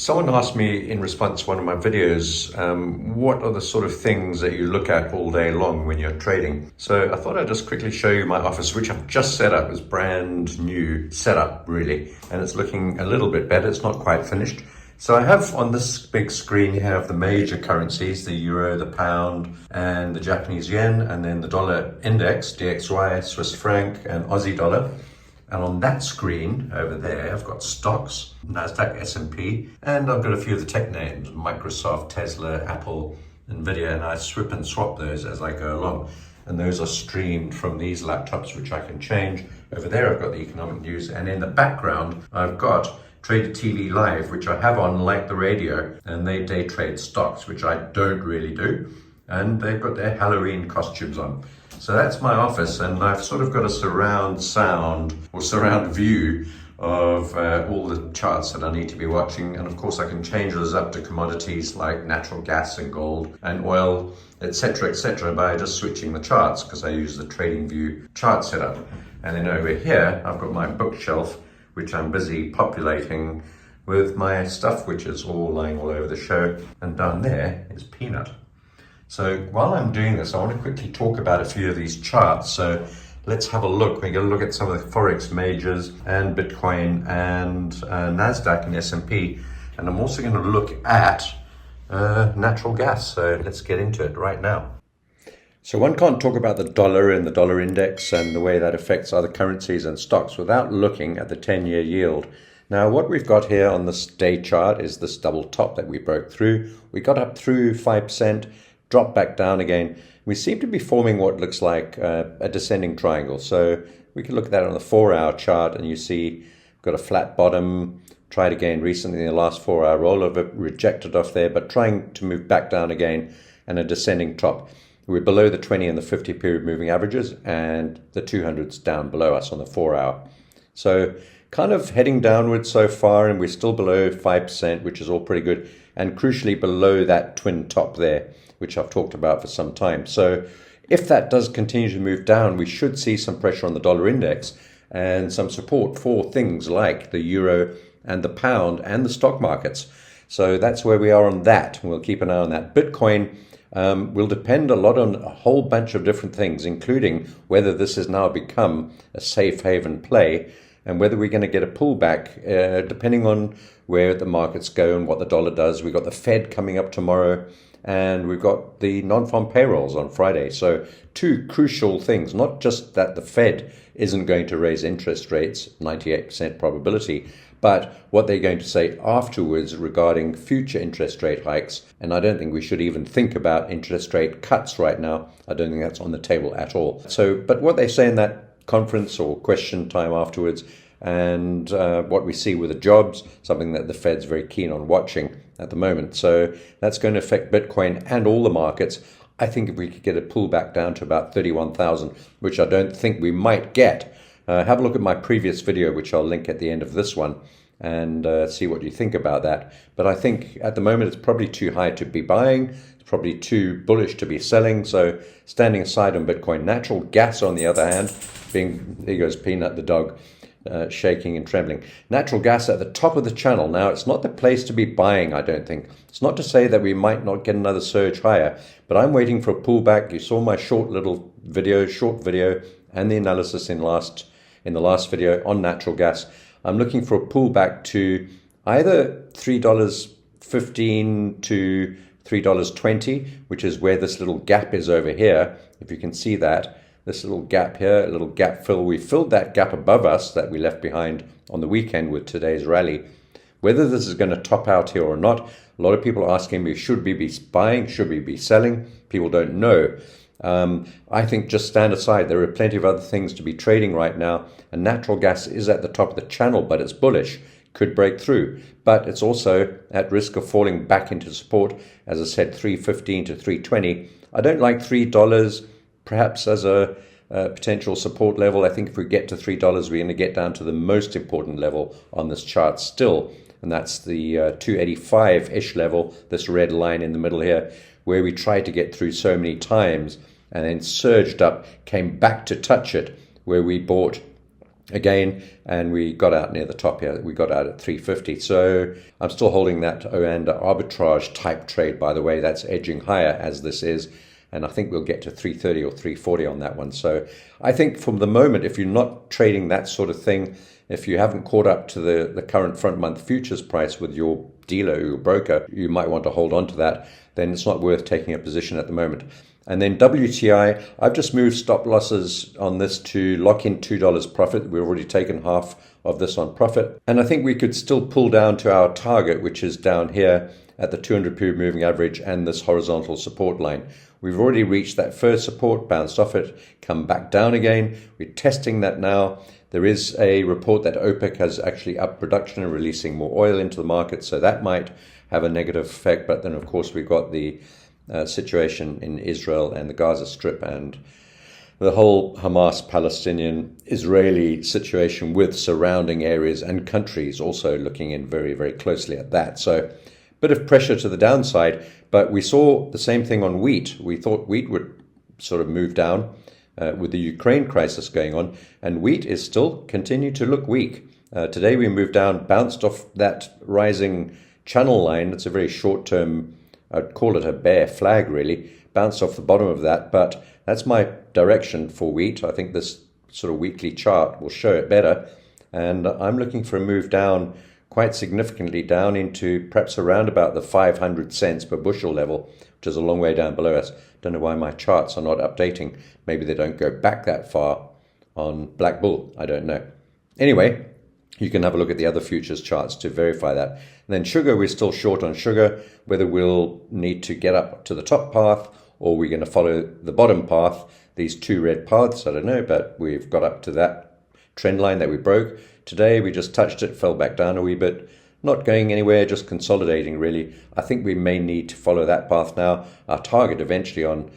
Someone asked me in response to one of my videos, what are the sort of things that you look at all day long when you're trading? So I thought I'd just quickly show you my office, which I've just set up. It's brand new setup, really, and it's looking a little bit better. It's not quite finished. So I have on this big screen, you have the major currencies, the euro, the pound, and the Japanese yen, and then the dollar index, DXY, Swiss franc, and Aussie dollar. And on that screen over there, I've got stocks, NASDAQ, S&P, and I've got a few of the tech names, Microsoft, Tesla, Apple, Nvidia, and I swip and swap those as I go along. And those are streamed from these laptops, which I can change. Over there, I've got the economic news, and in the background, I've got Trader TV Live, which I have on like the radio, and they day trade stocks, which I don't really do. And they've got their Halloween costumes on. So that's my office, and I've sort of got a surround sound or surround view of all the charts that I need to be watching. And of course I can change those up to commodities like natural gas and gold and oil, etc., by just switching the charts, because I use the TradingView chart setup. And then over here, I've got my bookshelf, which I'm busy populating with my stuff, which is all lying all over the show. And down there is Peanut. So while I'm doing this, I want to quickly talk about a few of these charts. So let's have a look. We're going to look at some of the Forex majors and Bitcoin and NASDAQ and S&P. And I'm also going to look at natural gas. So let's get into it right now. So one can't talk about the dollar and the dollar index and the way that affects other currencies and stocks without looking at the 10-year yield. Now, what we've got here on this day chart is this double top that we broke through. We got up through 5%. Drop back down again. We seem to be forming what looks like a descending triangle. So we can look at that on the 4-hour chart, and you see we've got a flat bottom, tried again recently in the last 4-hour rollover, rejected off there, but trying to move back down again, and a descending top. We're below the 20 and the 50 period moving averages, and the 200's down below us on the 4-hour. So kind of heading downwards so far, and we're still below 5%, which is all pretty good, and crucially below that twin top there, which I've talked about for some time. So if that does continue to move down, we should see some pressure on the dollar index and some support for things like the euro and the pound and the stock markets. So that's where we are on that. We'll keep an eye on that. Bitcoin will depend a lot on a whole bunch of different things, including whether this has now become a safe haven play and whether we're going to get a pullback, depending on where the markets go and what the dollar does. We've got the Fed coming up tomorrow, and we've got the non-farm payrolls on Friday. So two crucial things, not just that the Fed isn't going to raise interest rates, 98% probability, but what they're going to say afterwards regarding future interest rate hikes. And I don't think we should even think about interest rate cuts right now. I don't think that's on the table at all. So, but what they say in that conference or question time afterwards, and what we see with the jobs, something that the Fed's very keen on watching at the moment. So that's going to affect Bitcoin and all the markets. I think if we could get a pullback down to about 31,000, which I don't think we might get, have a look at my previous video, which I'll link at the end of this one, and see what you think about that. But I think at the moment it's probably too high to be buying. It's probably too bullish to be selling. So standing aside on Bitcoin. Natural gas, on the other hand, there goes Peanut the dog, shaking and trembling. Natural gas at the top of the channel. Now, it's not the place to be buying, I don't think. It's not to say that we might not get another surge higher, but I'm waiting for a pullback. You saw my short video, and the analysis in the last video on natural gas. I'm looking for a pullback to either $3.15 to $3.20, which is where this little gap is over here. If you can see that. This little gap here, a little gap fill. We filled that gap above us that we left behind on the weekend with today's rally. Whether this is going to top out here or not, a lot of people are asking me, should we be buying? Should we be selling? People don't know. I think just stand aside. There are plenty of other things to be trading right now. And natural gas is at the top of the channel, but it's bullish. Could break through. But it's also at risk of falling back into support. As I said, $3.15 to $3.20. I don't like $3. Perhaps as a potential support level. I think if we get to $3, we're going to get down to the most important level on this chart still, and that's the 285-ish level, this red line in the middle here, where we tried to get through so many times and then surged up, came back to touch it, where we bought again, and we got out near the top here. We got out at 350. So I'm still holding that Oanda arbitrage type trade, by the way. That's edging higher as this is, and I think we'll get to 330 or 340 on that one. So I think from the moment, if you're not trading that sort of thing, if you haven't caught up to the current front month futures price with your dealer or your broker, you might want to hold on to that. Then it's not worth taking a position at the moment. And then WTI, I've just moved stop losses on this to lock in $2 profit. We've already taken half of this on profit. And I think we could still pull down to our target, which is down here at the 200 period moving average and this horizontal support line. We've already reached that first support, bounced off it, come back down again. We're testing that now. There is a report that OPEC has actually upped production and releasing more oil into the market, so that might have a negative effect. But then, of course, we've got the situation in Israel and the Gaza Strip and the whole Hamas-Palestinian-Israeli situation with surrounding areas and countries also looking in very, very closely at that. So a bit of pressure to the downside, but we saw the same thing on wheat. We thought wheat would sort of move down with the Ukraine crisis going on, and wheat is still continue to look weak. Today we moved down, bounced off that rising channel line. It's a very short-term, I'd call it a bear flag really, bounced off the bottom of that, but that's my direction for wheat. I think this sort of weekly chart will show it better, and I'm looking for a move down quite significantly down into perhaps around about the 500 cents per bushel level, which is a long way down below us. Don't know why my charts are not updating. Maybe they don't go back that far on Black Bull. I don't know. Anyway, you can have a look at the other futures charts to verify that. And then sugar, we're still short on sugar. Whether we'll need to get up to the top path or we're going to follow the bottom path, these two red paths, I don't know, but we've got up to that trend line that we broke. Today, we just touched it, fell back down a wee bit. Not going anywhere, just consolidating really. I think we may need to follow that path now. Our target eventually on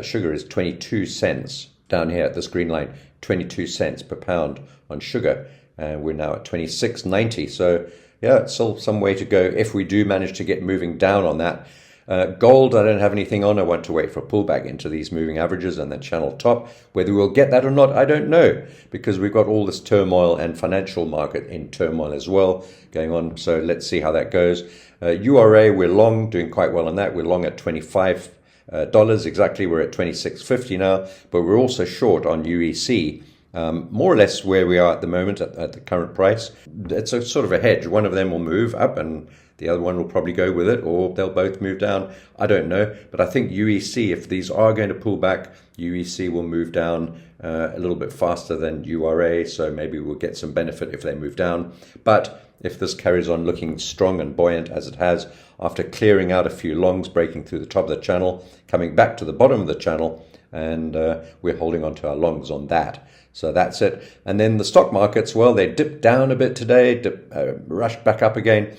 sugar is 22 cents down here at this green line, 22 cents per pound on sugar. And we're now at 26.90. So yeah, it's still some way to go if we do manage to get moving down on that. Gold, I don't have anything on. I want to wait for a pullback into these moving averages and then channel top. Whether we'll get that or not, I don't know, because we've got all this turmoil and financial market in turmoil as well going on. So let's see how that goes. URA, we're long, doing quite well on that. We're long at $25 exactly. We're at 26.50 now, but we're also short on UEC. More or less where we are at the moment at the current price. It's a sort of a hedge. One of them will move up and the other one will probably go with it, or they'll both move down. I don't know. But I think UEC, if these are going to pull back, UEC will move down a little bit faster than URA. So maybe we'll get some benefit if they move down. But if this carries on looking strong and buoyant as it has, after clearing out a few longs, breaking through the top of the channel, coming back to the bottom of the channel, and we're holding on to our longs on that. So that's it. And then the stock markets, well, they dipped down a bit today, rushed back up again.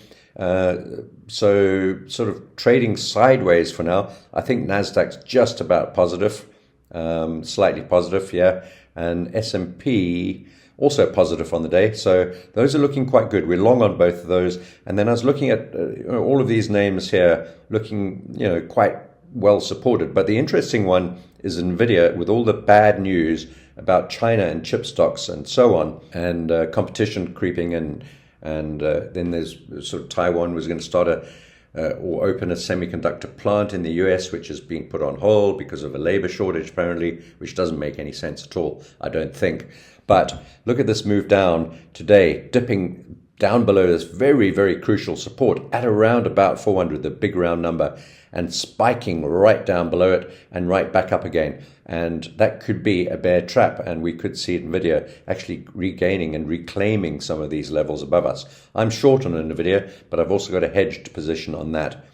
So sort of trading sideways for now. I think Nasdaq's just about positive, slightly positive, yeah. And S&P also positive on the day. So those are looking quite good. We're long on both of those. And then I was looking at all of these names here, looking, quite well supported. But the interesting one is NVIDIA, with all the bad news about China and chip stocks and so on, and competition creeping in. And then there's sort of Taiwan was going to start or open a semiconductor plant in the US, which is being put on hold because of a labor shortage, apparently, which doesn't make any sense at all, I don't think. But look at this move down today, dipping down below this very, very crucial support at around about 400, the big round number, and spiking right down below it and right back up again. And that could be a bear trap, and we could see NVIDIA actually regaining and reclaiming some of these levels above us. I'm short on NVIDIA, but I've also got a hedged position on that.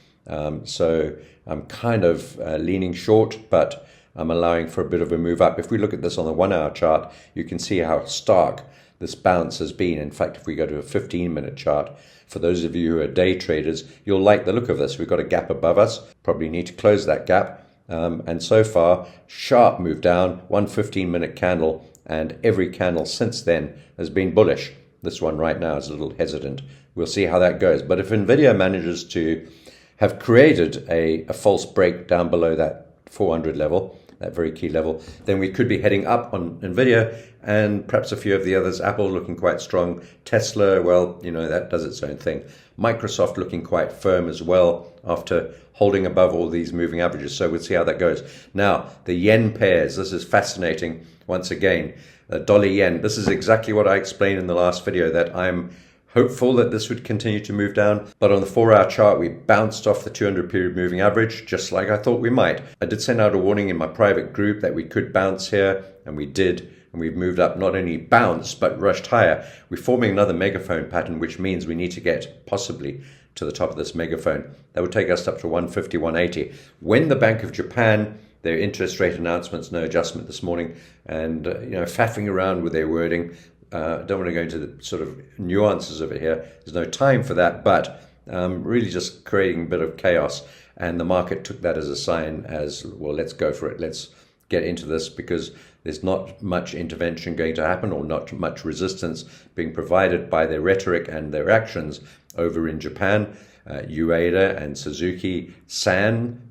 So I'm kind of leaning short, but I'm allowing for a bit of a move up. If we look at this on the 1 hour chart, you can see how stark this bounce has been. In fact, if we go to a 15-minute chart, for those of you who are day traders, you'll like the look of this. We've got a gap above us, probably need to close that gap. And so far, sharp move down, one 15-minute candle, and every candle since then has been bullish. This one right now is a little hesitant. We'll see how that goes. But if NVIDIA manages to have created a false break down below that 400 level, that very key level. Then we could be heading up on Nvidia and perhaps a few of the others. Apple looking quite strong. Tesla, well, that does its own thing. Microsoft looking quite firm as well after holding above all these moving averages. So we'll see how that goes. Now, the yen pairs. This is fascinating once again. Dollar yen. This is exactly what I explained in the last video, that I'm hopeful that this would continue to move down. But on the 4-hour chart, we bounced off the 200 period moving average, just like I thought we might. I did send out a warning in my private group that we could bounce here, and we did. And we've moved up, not only bounced, but rushed higher. We're forming another megaphone pattern, which means we need to get possibly to the top of this megaphone. That would take us up to 150, 180. When the Bank of Japan, their interest rate announcements, no adjustment this morning, and faffing around with their wording. Don't want to go into the sort of nuances of it here. There's no time for that, but really just creating a bit of chaos. And the market took that as a sign as, well, let's go for it. Let's get into this, because there's not much intervention going to happen, or not much resistance being provided by their rhetoric and their actions over in Japan. Ueda and Suzuki, San,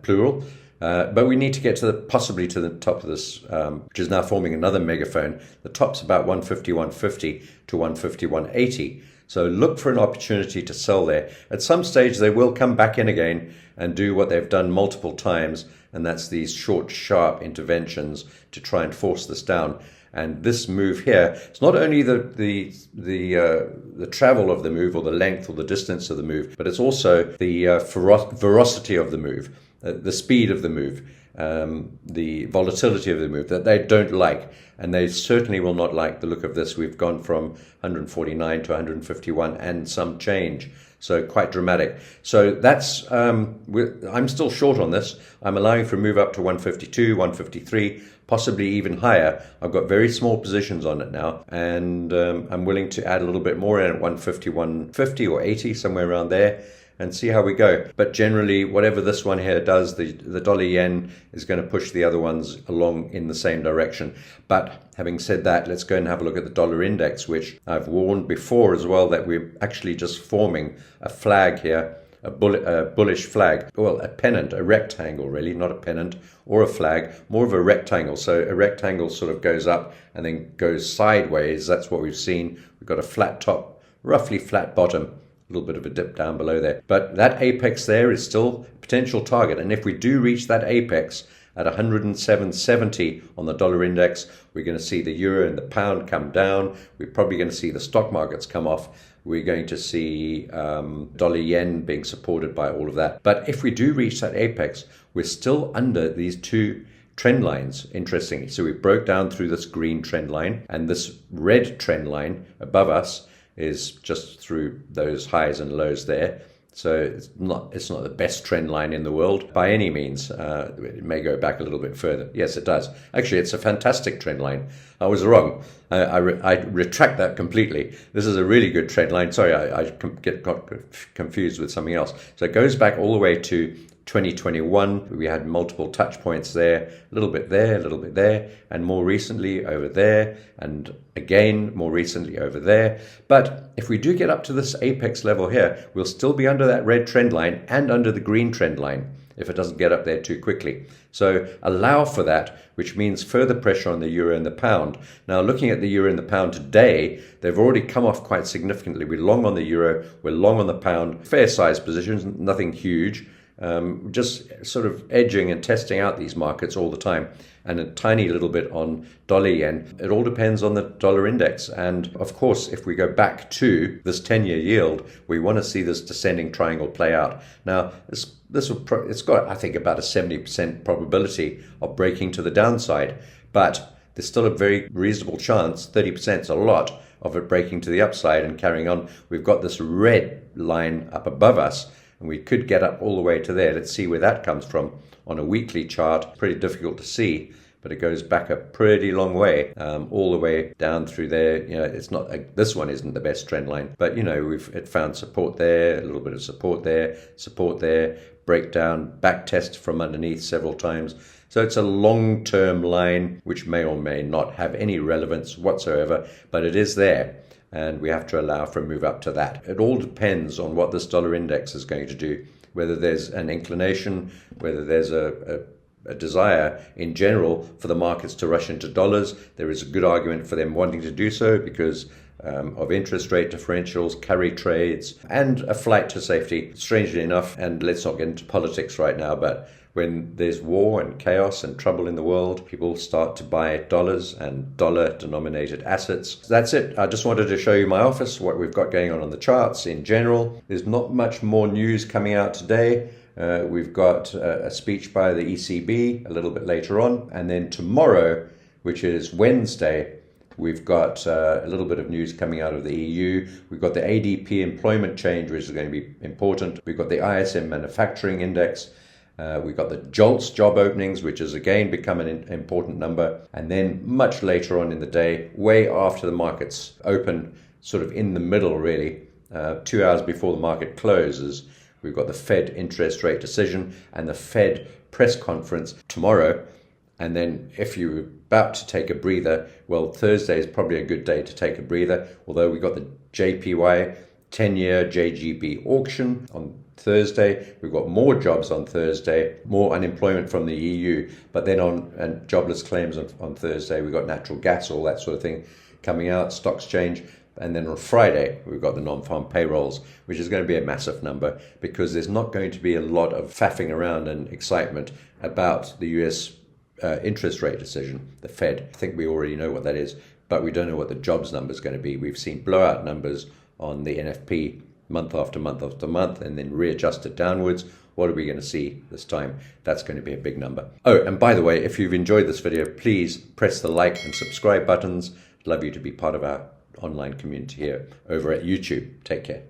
plural. But we need to get to possibly to the top of this, which is now forming another megaphone. The top's about 150, 150 to 150, 180. So look for an opportunity to sell there. At some stage, they will come back in again and do what they've done multiple times, and that's these short, sharp interventions to try and force this down. And this move here, it's not only the travel of the move, or the length or the distance of the move, but it's also the ferocity of the move, the speed of the move, the volatility of the move that they don't like. And they certainly will not like the look of this. We've gone from 149 to 151 and some change. So quite dramatic. So that's, I'm still short on this. I'm allowing for a move up to 152, 153, possibly even higher. I've got very small positions on it now, and I'm willing to add a little bit more in at 150, 150 or 80, somewhere around there, and see how we go. But generally, whatever this one here does, the dollar yen is going to push the other ones along in the same direction. But having said that, let's go and have a look at the dollar index, which I've warned before as well, that we're actually just forming a flag here, a bullish flag. Well, a pennant, a rectangle really, not a pennant or a flag, more of a rectangle. So a rectangle sort of goes up and then goes sideways. That's what we've seen. We've got a flat top, roughly flat bottom, a little bit of a dip down below there. But that apex there is still a potential target. And if we do reach that apex at 107.70 on the dollar index, we're going to see the euro and the pound come down. We're probably going to see the stock markets come off. We're going to see dollar yen being supported by all of that. But if we do reach that apex, we're still under these two trend lines, interestingly. So we broke down through this green trend line, and this red trend line above us is just through those highs and lows there. So it's not the best trend line in the world by any means. It may go back a little bit further. Yes, it does. Actually, it's a fantastic trend line. I was wrong. I retract that completely. This is a really good trend line. Sorry, I got confused with something else. So it goes back all the way to 2021. We had multiple touch points there, a little bit there, and more recently over there, and again more recently over there. But if we do get up to this apex level here, we'll still be under that red trend line and under the green trend line if it doesn't get up there too quickly. So allow for that, which means further pressure on the euro and the pound. Now, looking at the euro and the pound today, they've already come off quite significantly. We're long on the euro, we're long on the pound, fair size positions, nothing huge. Just sort of edging and testing out these markets all the time, and a tiny little bit on dollar yen. It all depends on the dollar index. And of course, if we go back to this 10-year yield, we want to see this descending triangle play out. Now, it's got, I think, about a 70% probability of breaking to the downside, but there's still a very reasonable chance, 30% is a lot, of it breaking to the upside and carrying on. We've got this red line up above us, and we could get up all the way to there. Let's see where that comes from on a weekly chart. Pretty difficult to see, but it goes back a pretty long way, all the way down through there. It's not this one isn't the best trend line, but it found support there, a little bit of support there, breakdown, back test from underneath several times. So it's a long-term line which may or may not have any relevance whatsoever, but it is there. And we have to allow for a move up to that. It all depends on what this dollar index is going to do, whether there's an inclination, whether there's a a desire in general for the markets to rush into dollars. There is a good argument for them wanting to do so because of interest rate differentials, carry trades, and a flight to safety, strangely enough. And let's not get into politics right now, but when there's war and chaos and trouble in the world, people start to buy dollars and dollar-denominated assets. That's it. I just wanted to show you my office, what we've got going on the charts in general. There's not much more news coming out today. We've got a speech by the ECB a little bit later on. And then tomorrow, which is Wednesday, we've got a little bit of news coming out of the EU. We've got the ADP employment change, which is going to be important. We've got the ISM manufacturing index. We've got the JOLTS job openings, which has again become an important number. And then much later on in the day, way after the markets open, sort of in the middle really, 2 hours before the market closes, we've got the Fed interest rate decision and the Fed press conference tomorrow. And then if you're about to take a breather, well, Thursday is probably a good day to take a breather, although we got the JPY 10-year JGB auction on Thursday. We've got more jobs on Thursday, more unemployment from the EU, but then and jobless claims on Thursday. We've got natural gas, all that sort of thing coming out, stocks change. And then on Friday, we've got the non-farm payrolls, which is going to be a massive number because there's not going to be a lot of faffing around and excitement about the US interest rate decision, the Fed. I think we already know what that is, but we don't know what the jobs number is going to be. We've seen blowout numbers on the NFP month after month after month and then readjusted downwards. What are we going to see this time? That's going to be a big number. Oh, and by the way, if you've enjoyed this video, please press the like and subscribe buttons. I'd love you to be part of our online community here over at YouTube. Take care.